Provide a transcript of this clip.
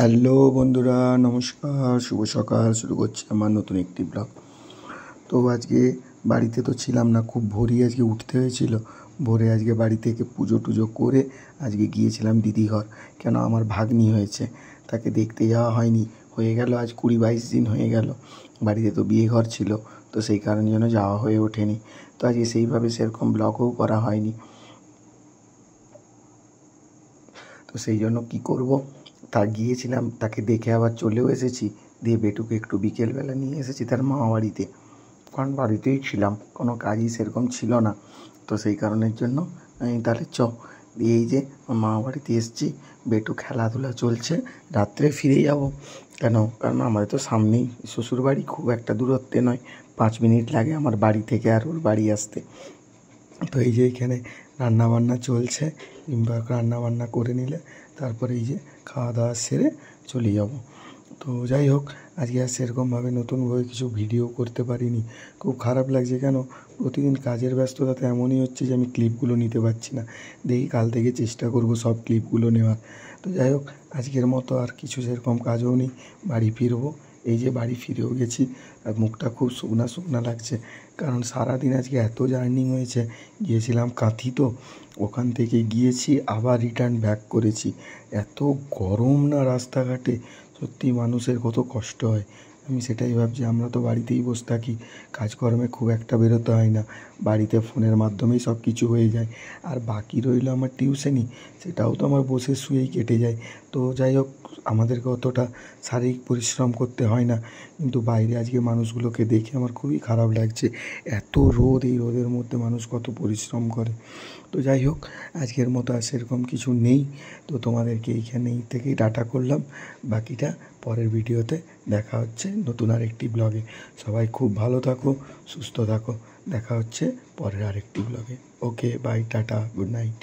Hello বন্ধুরা, নমস্কার, শুভ সকাল। শুরু করছি আমার নতুন একটি ব্লগ। তো আজকে বাড়িতে তো ছিলাম না, খুব ভোরই আজকে উঠতে হয়েছিল। ভোরে আজকে বাড়ি থেকে পুজো টুজো করে আজকে গিয়েছিলাম দিদিঘর। কেন, আমার ভাগ্নি হয়েছে, তাকে দেখতে যাওয়া হয়নি। হয়ে গেল আজ 20-22 দিন হয়ে গেল। বাড়িতে তো বিয়ে ঘর ছিল, তো সেই কারণে যেন যাওয়া হয়ে ওঠেনি। তো আজকে সেইভাবে সেরকম ব্লগও করা হয়নি। তো সেই জন্য কী করব, তা গিয়েছিলাম, তাকে দেখে আবার চলেও এসেছি। দিয়ে বেটুকে একটু বিকেলবেলা নিয়ে এসেছি তার মামা বাড়িতে, কারণ বাড়িতেই ছিলাম, কোনো কাজই সেরকম ছিল না। তো সেই কারণের জন্য আমি তাহলে এই যে মামা বাড়িতে এসেছি, বেটু খেলাধুলা চলছে, রাত্রে ফিরে যাব। কারণ আমাদের তো সামনেই শ্বশুর বাড়ি, খুব একটা দূরত্বে নয়, 5 মিনিট লাগে আমার বাড়ি থেকে আর ওর বাড়ি আসতে। তো এই যে এইখানে রান্নাবান্না চলছে, রান্নাবান্না করে নিলে তারপরে এই যে খাওয়া দাওয়া সেরে চলে যাব। তো যাই হোক, আজকে আর সেরকমভাবে নতুনভাবে কিছু ভিডিও করতে পারিনি। খুব খারাপ লাগছে, কেন প্রতিদিন কাজের ব্যস্ততাতে এমনই হচ্ছে যে আমি ক্লিপগুলো নিতে পারছি না। দেখি কাল থেকে চেষ্টা করব সব ক্লিপগুলো নেওয়ার। তো যাই হোক, আজকের মতো আর কিছু সেরকম কাজও নেই, বাড়ি ফিরবো। এই যে বাড়ি ফিরেও গেছি, আর মুখটা খুব শুকনা শুকনা লাগছে, কারণ সারাদিন আজকে এত জার্নি হয়েছে। গিয়েছিলাম কাঁথি, তো ওখান থেকে গিয়েছি আবার রিটার্ন ব্যাক করেছি। এত গরম না রাস্তাঘাটে, সত্যি মানুষের কত কষ্ট হয়। আমি সেটাই ভাবছি, আমরা তো বাড়িতেই বসে থাকি, কাজকর্মে খুব একটা বেরোতে হয় না, বাড়িতে ফোনের মাধ্যমেই সব কিছু হয়ে যায়। আর বাকি রইল আমার টিউশনি, সেটাও তো আমার বসে শুয়েই কেটে যায়। তো যাই হোক, আমাদেরকে অতটা শারীরিক পরিশ্রম করতে হয় না, কিন্তু বাইরে আজকে মানুষগুলোকে দেখে আমার খুবই খারাপ লাগছে। এত রোদ, এই রোদের মধ্যে মানুষ কত পরিশ্রম করে। তো যাই হোক, আজকের মতো আর সেরকম কিছু নেই। তো তোমাদেরকে এইখানেই থেকেই টাটা করলাম, বাকিটা পরের ভিডিওতে দেখা হচ্ছে নতুন আরেকটি ব্লগে। সবাই খুব ভালো থাকো, সুস্থ থাকো, দেখা হচ্ছে পরের আরেকটি ব্লগে। ওকে, বাই, টাটা, গুড নাইট।